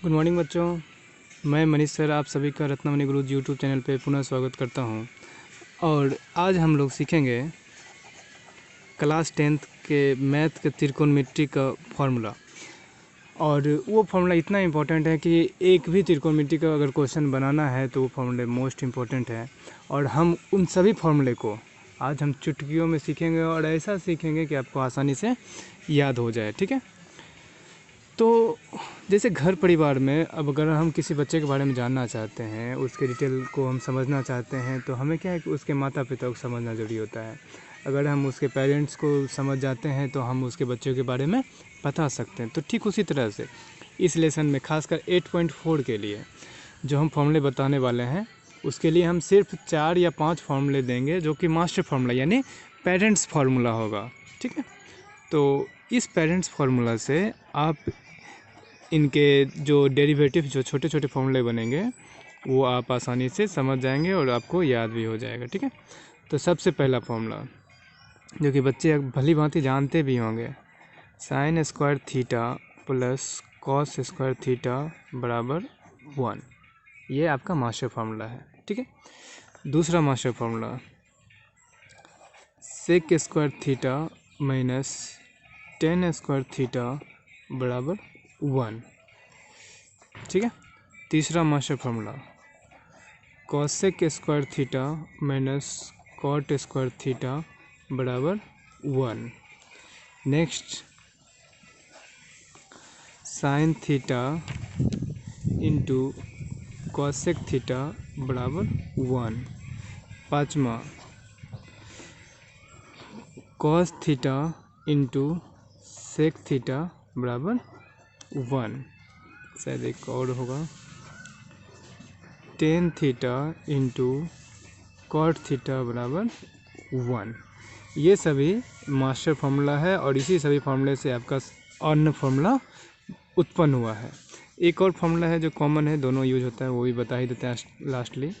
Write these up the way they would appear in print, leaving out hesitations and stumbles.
Good morning बच्चों, मैं Manish sir आप सभी का रत्नमणि गुरु यूट्यूब चैनल पे पुनः स्वागत करता हूं। और आज हम लोग सीखेंगे क्लास 10th के मैथ के त्रिकोणमिति का फॉर्मूला। और वो फार्मूला इतना इम्पोर्टेंट है कि एक भी त्रिकोणमिति का अगर क्वेश्चन बनाना है तो वो फार्मूला मोस्ट इम्पोर्टेंट है। और हम उन सभी फार्मूले को आज हम चुटकियों में सीखेंगे और ऐसा सीखेंगे कि आपको आसानी से याद हो जाए। ठीक है, तो जैसे घर परिवार में अब अगर हम किसी बच्चे के बारे में जानना चाहते हैं, उसके डिटेल को हम समझना चाहते हैं, तो हमें क्या है कि उसके माता पिता को समझना ज़रूरी होता है। अगर हम उसके पेरेंट्स को समझ जाते हैं तो हम उसके बच्चों के बारे में बता सकते हैं। तो ठीक उसी तरह से इस लेसन में खासकर 8.4 के लिए जो हम फॉर्मूले बताने वाले हैं, उसके लिए हम सिर्फ 4 या 5 फॉर्मूले देंगे जो कि मास्टर फार्मूला यानी पेरेंट्स फार्मूला होगा। ठीक है, तो इस पेरेंट्स फार्मूला से आप इनके जो डेरिवेटिव जो छोटे छोटे फॉर्मूले बनेंगे वो आप आसानी से समझ जाएंगे और आपको याद भी हो जाएगा। ठीक है, तो सबसे पहला फॉर्मूला जो कि बच्चे भली भांति जानते भी होंगे, sign square theta plus cos square theta बराबर 1, ये आपका मास्टर फार्मूला है। ठीक है, दूसरा master formula sec square theta minus tan square theta बराबर 1। ठीक है, तीसरा master formula cosec square theta minus cot square theta बराबर 1। Next sine theta into cosec theta बराबर 1। पाँचवा cos theta into sec theta बराबर 1। शायद एक और होगा, tan theta into cot theta बराबर 1। ये सभी मास्टर फार्मूला है और इसी सभी फार्मूले से आपका अन्य फार्मूला उत्पन्न हुआ है। एक और फार्मूला है जो कॉमन है, दोनों यूज होता है, वो भी बता ही देते हैं लास्टली।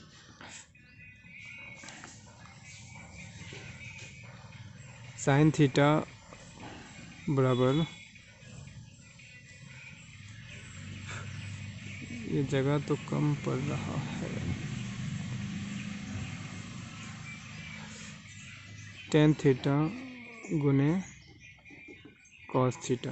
साइन थीटा बराबर, ये जगह तो कम पड़ रहा है, टेन थीटा गुने कॉस थीटा।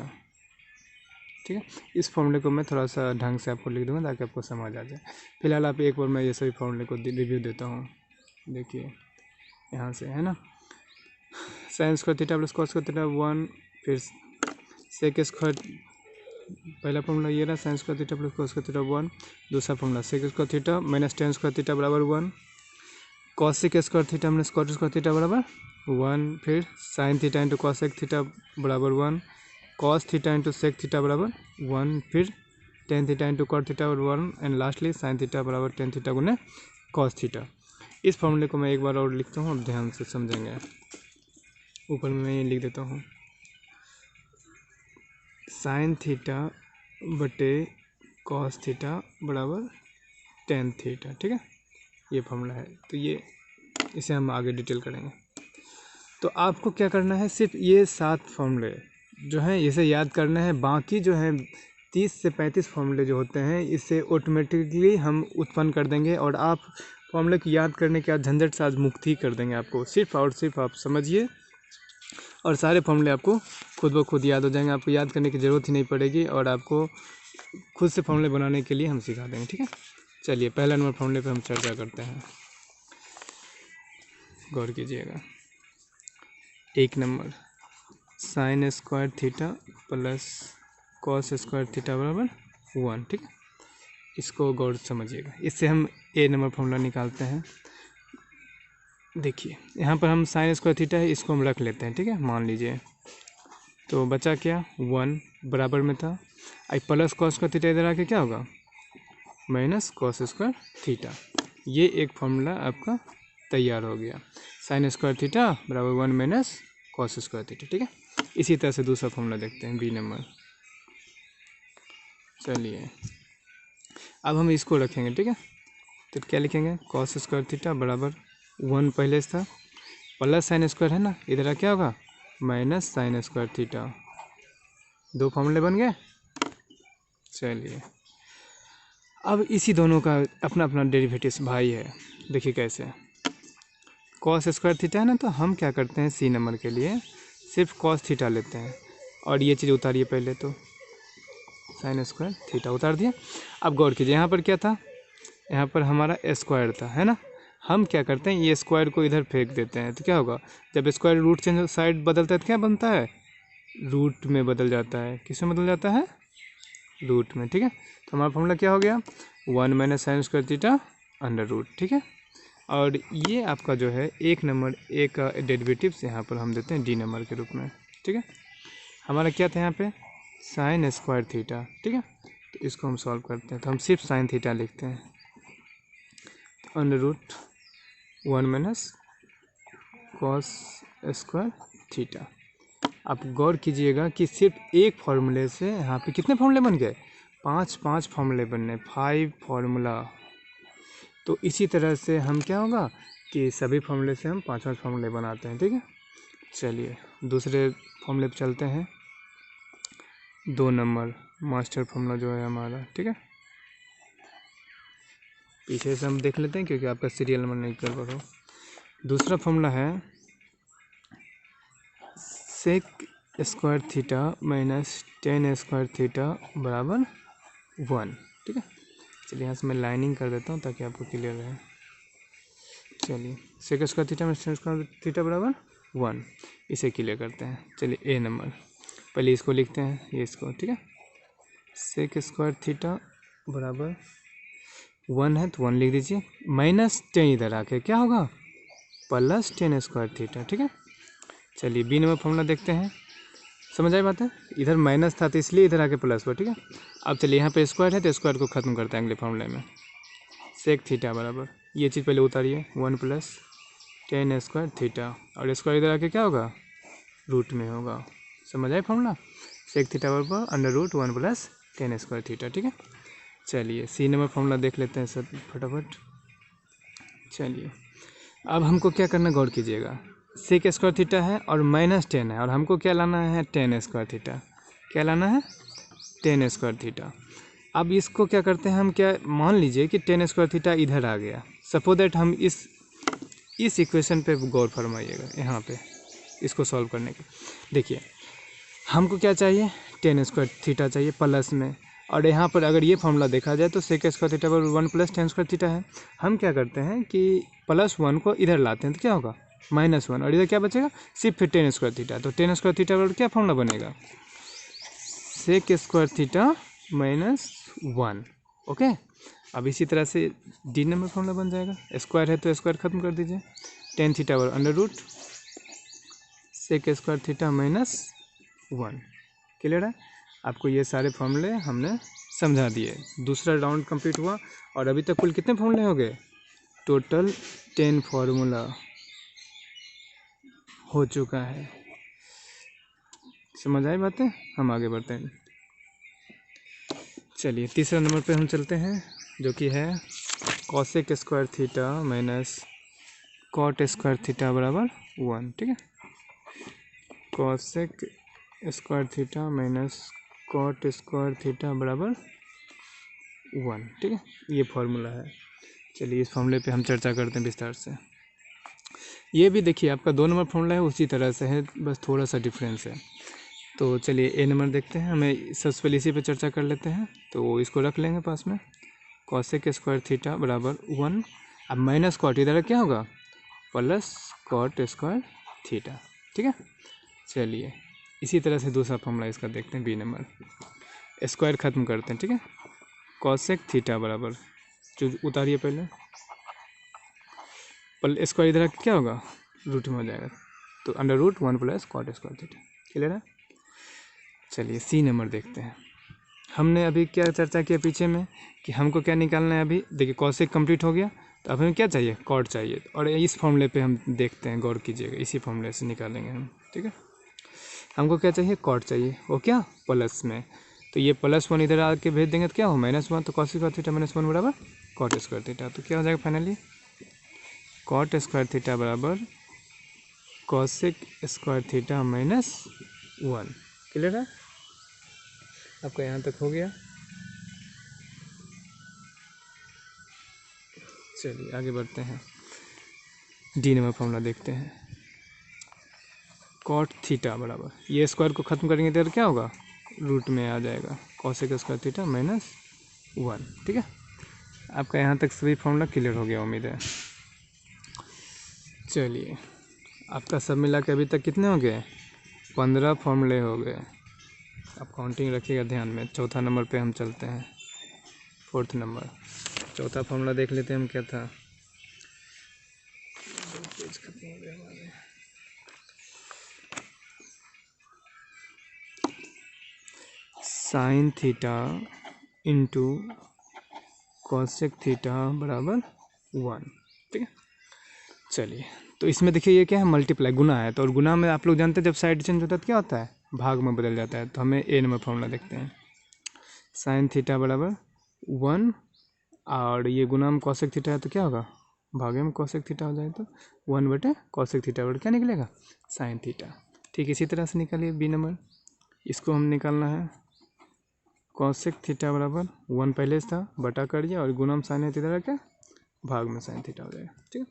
ठीक है, इस फॉर्मूले को मैं थोड़ा सा ढंग से आपको लिख दूंगा ताकि आपको समझ आ जाए। फिलहाल आप एक बार मैं ये सभी फॉर्मूले को रिव्यू देता हूँ। देखिए यहाँ से है ना, sine square theta plus cos square theta 1, फिर सेक स्क्वायर, पहला फॉर्मूला ये रहा sine square theta plus cos square theta 1। दूसरा formula sec square theta minus tan square theta बराबर 1, cosec square theta minus cot square theta बराबर 1, फिर sine theta into cosec theta बराबर 1, cos theta into sec theta बराबर 1, फिर tan theta into cot theta बराबर 1, and lastly sine theta बराबर tan theta गुने cos theta. इस फॉर्मूले को मैं एक बार और लिखता हूँ, अब ध्यान से समझेंगे। ऊपर में मैं ये लिख देता हूँ, साइन थीटा बटे कॉस थीटा बराबर टेन थीटा। ठीक है, ये फॉर्मूला है, तो ये इसे हम आगे डिटेल करेंगे। तो आपको क्या करना है, सिर्फ ये 7 फॉर्मूले जो हैं इसे याद करना है। बाकी जो है 30 से 35 फॉर्मूले जो होते हैं इसे ऑटोमेटिकली हम उत्पन्न कर देंगे और आप फॉर्मूले को याद करने के बाद झंझट से आज मुक्त ही कर देंगे आपको। सिर्फ और सिर्फ आप समझिए और सारे फॉर्मूले आपको खुद ब खुद याद हो जाएंगे। आपको याद करने की ज़रूरत ही नहीं पड़ेगी और आपको खुद से फॉर्मूले बनाने के लिए हम सिखा देंगे। ठीक है, चलिए पहला नंबर फॉर्मूले पे हम चर्चा करते हैं, गौर कीजिएगा। एक number sign square theta plus cos square theta बराबर 1। ठीक है, इसको गौर समझिएगा। इससे हम ए नंबर फॉर्मूला निकालते हैं। देखिए यहाँ पर हम साइन स्क्वायर थीटा है, इसको हम रख लेते हैं। ठीक है, मान लीजिए, तो बचा क्या 1 बराबर में था, आई प्लस कॉस स्क्वायर थीटा इधर आके क्या होगा माइनस कॉस स्क्वायर थीटा। ये एक फार्मूला आपका तैयार हो गया, साइन स्क्वायर थीटा बराबर 1 माइनस कॉस स्क्वायर थीटा। ठीक है, इसी तरह से दूसरा फार्मूला देखते हैं, बी नंबर। चलिए अब हम इसको रखेंगे। ठीक है, तो क्या लिखेंगे, कॉस स्क्वायर थीटा बराबर 1 पहले से था, प्लस साइन स्क्वायर है ना, इधर क्या होगा माइनस साइन स्क्वायर थीटा। दो फार्मूले बन गए। चलिए अब इसी दोनों का अपना अपना डेरिवेटिव्स भाई है। देखिए कैसे, कॉस स्क्वायर थीटा है ना, तो हम क्या करते हैं सी नंबर के लिए सिर्फ कॉस थीटा लेते हैं और ये चीज़ उतारिए पहले, तो साइन स्क्वायर थीटा उतार दिया। अब गौर कीजिए यहाँ पर क्या था, यहाँ पर हमारा स्क्वायर था, है ना। हम क्या करते हैं ये स्क्वायर को इधर फेंक देते हैं, तो क्या होगा, जब स्क्वायर रूट चेंज साइड बदलता है तो क्या बनता है, रूट में बदल जाता है। किस में बदल जाता है, रूट में। ठीक है, तो हमारा फॉर्मूला क्या हो गया, 1 minus sine square theta under root. ठीक है, और ये आपका जो है एक नंबर ए का डेरिवेटिव्स यहाँ पर हम देते हैं डी नंबर के रूप में। ठीक है, हमारा क्या था यहाँ पे साइन स्क्वायर थीटा। ठीक है, तो इसको हम सॉल्व करते हैं, तो हम सिर्फ साइन थीटा लिखते हैं, under root 1 minus cos square theta. आप गौर कीजिएगा कि सिर्फ एक फार्मूले से यहाँ पे कितने फार्मूले बन गए, 5 फार्मूले बनने, 5 फार्मूला। तो इसी तरह से हम क्या होगा कि सभी फार्मूले से हम 5 फार्मूले बनाते हैं। ठीक है, चलिए दूसरे फार्मूले पे चलते हैं, 2 नंबर मास्टर फार्मूला जो है हमारा। ठीक है, पीछे से हम देख लेते हैं क्योंकि आपका सीरियल नंबर नहीं कर पा रहा। दूसरा फार्मूला है sec square theta minus tan square theta बराबर 1। ठीक है, चलिए यहाँ से मैं लाइनिंग कर देता हूँ ताकि आपको क्लियर रहे। चलिए sec square theta minus tan square theta बराबर 1, इसे क्लियर करते हैं। चलिए ए नंबर पहले इसको लिखते हैं, ये इसको। ठीक है, सेक स्क्वायर थीटा बराबर 1 है तो 1 लिख दीजिए, माइनस 10 इधर आके क्या होगा, प्लस 10 स्क्वायर थीटा। ठीक है, चलिए बी नंबर फॉर्मूला देखते हैं, समझ आई बात है, इधर माइनस था तो इसलिए इधर आके प्लस हुआ। ठीक है, अब चलिए यहाँ पे स्क्वायर है तो स्क्वायर को ख़त्म करते हैं अगले फॉर्मूले में, सेक थीटा बराबर, ये चीज़ पहले उतारिए, 1 प्लस 10 स्क्वायर थीटा, और स्क्वायर इधर आके क्या होगा, रूट में होगा। समझ आए फॉर्मूला, सेक थीटा बराबर under root 1 plus 10 square theta. ठीक है, चलिए सी नंबर फॉर्मूला देख लेते हैं सब फटाफट। चलिए अब हमको क्या करना, गौर कीजिएगा, सेक स्क्वायर थीटा है और माइनस 10 है, और हमको क्या लाना है 10 स्क्वायर थीटा। क्या लाना है 10 स्क्वायर थीटा। अब इसको क्या करते हैं हम, क्या मान लीजिए कि 10 स्क्वायर थीटा इधर आ गया, सपोज दैट हम इस इक्वेशन पे गौर फरमाइएगा, यहाँ पे इसको सॉल्व करने के। देखिए हमको क्या चाहिए, 10 स्क्वायर थीटा चाहिए प्लस में, और यहाँ पर अगर ये फॉर्मूला देखा जाए तो सेक स्क्वायर थीटा बराबर 1 प्लस 10 स्क्वायर थीटा है। हम क्या करते हैं कि +1 को इधर लाते हैं तो क्या होगा -1, और इधर क्या बचेगा सिर्फ फिर 10 स्क्वायर थीटा। तो 10 स्क्वायर थीटा बराबर क्या फॉर्मूला बनेगा, सेक स्क्वायर थीटा -1। ओके, अब इसी तरह से डी नंबर फॉर्मूला बन जाएगा, स्क्वायर है तो स्क्वायर खत्म कर दीजिए, 10 थीटा बराबर under root sec square theta -1। Clear है, आपको ये सारे फॉर्मूले हमने समझा दिए। दूसरा राउंड कंप्लीट हुआ और अभी तक कुल कितने फॉर्मूले हो गए, टोटल 10 फार्मूला हो चुका है। समझ आई बातें, हम आगे बढ़ते हैं। चलिए तीसरा नंबर पे हम चलते हैं, जो कि है cosec square theta minus cot square theta बराबर 1। ठीक है, cosec square theta minus cot square theta बराबर 1। ठीक है, ये फार्मूला है। चलिए इस फार्मूले पे हम चर्चा करते हैं विस्तार से। ये भी देखिए आपका 2 नंबर फार्मूला है, उसी तरह से है, बस थोड़ा सा डिफरेंस है। तो चलिए ए नंबर देखते हैं, हमें सबसे पहले इसी पे चर्चा कर लेते हैं, तो इसको रख लेंगे पास में, कॉसेक स्क्वायर थीटा बराबर 1। अब माइनस कॉट इधर क्या होगा, प्लस कॉट स्क्वायर थीटा। ठीक है, चलिए इसी तरह से दूसरा फॉर्मूला इसका देखते हैं, बी नंबर, स्क्वायर ख़त्म करते हैं। ठीक है, कॉसेक थीटा बराबर, जो उतारिए पहले, स्क्वायर इधर क्या होगा, रूट में हो जाएगा, तो under root 1 plus cot square theta. Clear है, चलिए सी नंबर देखते हैं। हमने अभी क्या चर्चा किया पीछे में कि हमको क्या निकालना है, अभी देखिए कॉसेक कंप्लीट हो गया, तो अब हमें क्या चाहिए, कॉट चाहिए, और इस फॉर्मूले पे हम देखते हैं, गौर कीजिएगा, इसी फॉर्मूले से निकालेंगे हम। ठीक है, हमको क्या चाहिए, कॉट चाहिए, वो क्या प्लस में, तो ये +1 इधर आके भेज देंगे तो क्या हो -1, तो कॉसेक स्क्वायर थीटा -1 बराबर कॉट स्क्वायर थीटा। तो क्या हो जाएगा फाइनली, कॉट स्क्वायर थीटा बराबर कॉसेक स्क्वायर थीटा -1। क्लियर है, आपका यहाँ तक हो गया। चलिए आगे बढ़ते हैं, डी नंबर फॉर्मूला देखते हैं। कॉट थीटा बराबर, ये स्क्वायर को ख़त्म करेंगे तो क्या होगा, रूट में आ जाएगा कॉसेक स्क्वायर थीटा -1। ठीक है, आपका यहाँ तक सभी फॉर्मूला क्लियर हो गया उम्मीद है। चलिए, आपका सब मिला के अभी तक कितने हो गए, 15 फॉर्मूले हो गए। आप काउंटिंग रखिएगा ध्यान में। चौथा नंबर पे हम चलते हैं, 4th नंबर। चौथा फॉर्मूला देख लेते हैं हम, क्या था। पेज खत्म हो गया हमारे। Sign theta into cosec theta बराबर 1। ठीक है, चलिए तो इसमें देखिए ये क्या है, मल्टीप्लाई, गुना है। तो और गुना में आप लोग जानते हैं जब साइड चेंज होता है तो क्या होता है, भाग में बदल जाता है। तो हमें ए नंबर फॉर्मूला देखते हैं। साइन थीटा बराबर 1 और ये गुना में कॉसेक थीटा है तो क्या होगा, भागे में कॉसेक थीटा हो जाए तो 1 बटे कॉसेक थीटा बटे क्या निकलेगा, साइन थीटा। ठीक, इसी तरह से निकालिए बी नंबर। इसको हम निकालना है, कॉसेक थीटा बराबर 1 पहले से था, बटा करिए और गुना में साइन थीटा क्या, भाग में साइन थीटा हो जाएगा। ठीक है,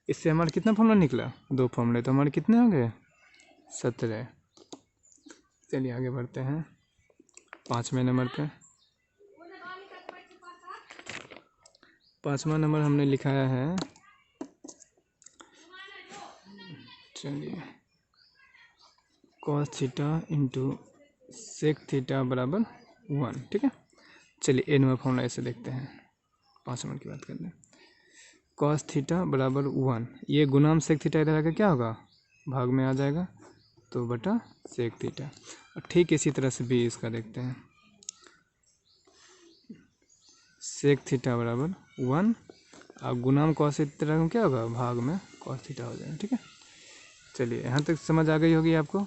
इससे हमारा कितना फॉर्मूला निकला, 2 फॉर्मूले, तो हमारे कितने हो गए, 17। चलिए आगे बढ़ते हैं 5वें नंबर पे। 5वां नंबर हमने लिखाया है, चलिए cos theta into sec theta बराबर 1। ठीक है, चलिए ए नंबर फॉर्मूला ऐसे देखते हैं। 5 नंबर की बात करते हैं, कॉस थीटा बराबर 1, ये गुना में सेक थीटा इधर आकर क्या होगा, भाग में आ जाएगा तो बटा सेक थीटा। और ठीक इसी तरह से भी इसका देखते हैं, सेक थीटा बराबर 1 और गुना में कॉस थीटा में क्या होगा, भाग में कॉस थीटा हो जाएगा। ठीक है, चलिए यहाँ तक समझ आ गई होगी आपको।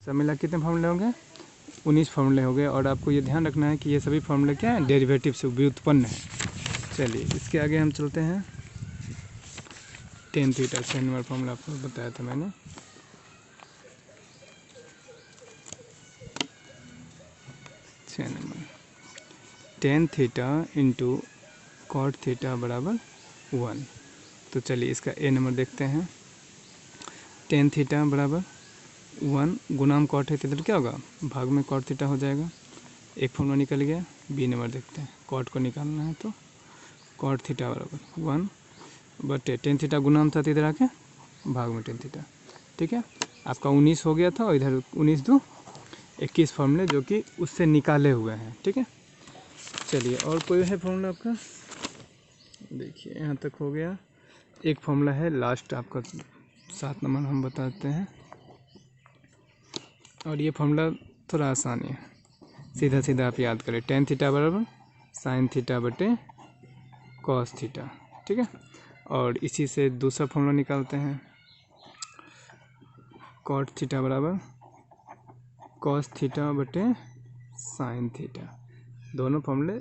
सब मिला कितने फॉर्मूले होंगे, 19 फॉर्मूले हो गए। और आपको ये ध्यान रखना है कि ये सभी फॉर्मूले क्या हैं, डेरिवेटिव से व्युत्पन्न है। चलिए इसके आगे हम चलते हैं, टेन थीटा। 6 नंबर फॉर्मूला आपको बताया था मैंने। Tan theta into cot theta बराबर 1। तो चलिए इसका ए नंबर देखते हैं। टेन थीटा बराबर 1 गुना में कॉट है तो इधर क्या होगा, भाग में कॉट थीटा हो जाएगा। एक फॉर्मूला निकल गया। बी नंबर देखते हैं, कॉट को निकालना है तो कॉट थीटा बराबर 1 बटे टेन थीटा गुना में था तो इधर आके भाग में टेन थीटा। ठीक है, आपका 19 हो गया था और इधर 19 2 21 फॉर्मूले जो कि उससे निकाले हुए हैं। ठीक है, चलिए और कोई है फॉर्मूला आपका, देखिए यहाँ तक हो गया। एक फॉर्मूला है लास्ट आपका 7 नंबर हम बताते हैं, और ये फॉर्मूला थोड़ा आसान है, सीधा सीधा आप याद करें। टेन थीटा बराबर साइन थीटा बटे कॉस थीटा। ठीक है, और इसी से दूसरा फॉर्मूला निकालते हैं, कॉट थीटा बराबर कॉस थीटा बटे साइन थीटा। दोनों फॉर्मूले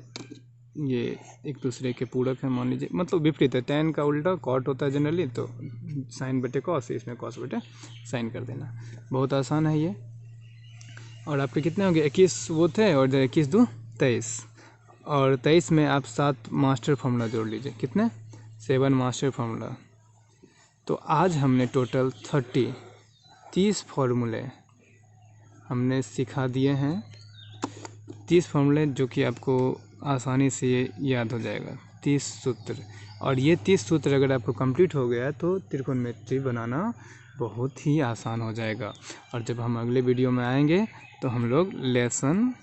ये एक दूसरे के पूरक हैं, मान लीजिए, मतलब विपरीत है। टेन का उल्टा कॉट होता है जनरली, तो साइन बटे कॉस, इसमें कॉस बटे साइन कर देना। बहुत आसान है ये। और आपके कितने होंगे, 21 वो थे और 21 2 23, और 23 में आप 7 मास्टर फार्मूला जोड़ लीजिए। कितने, 7 मास्टर फार्मूला। तो आज हमने टोटल 30 फार्मूले हमने सिखा दिए हैं। 30 फार्मूले जो कि आपको आसानी से याद हो जाएगा, 30 सूत्र। और ये 30 सूत्र अगर आपको कंप्लीट हो गया तो त्रिकोणमिति बनाना बहुत ही आसान हो जाएगा। और जब हम अगले वीडियो में आएंगे तो हम लोग लेसन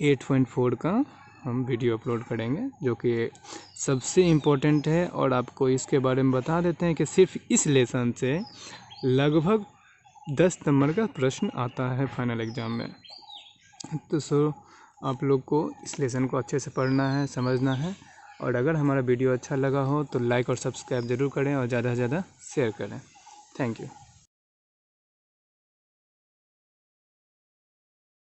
8.4 का हम वीडियो अपलोड करेंगे, जो कि सबसे इम्पोर्टेंट है। और आपको इसके बारे में बता देते हैं कि सिर्फ इस लेसन से लगभग 10 नंबर का प्रश्न आता है फाइनल एग्ज़ाम में। तो आप लोग को इस लेसन को अच्छे से पढ़ना है, समझना है। और अगर हमारा वीडियो अच्छा लगा हो तो लाइक और सब्सक्राइब ज़रूर करें और ज़्यादा से ज़्यादा शेयर करें। Thank you.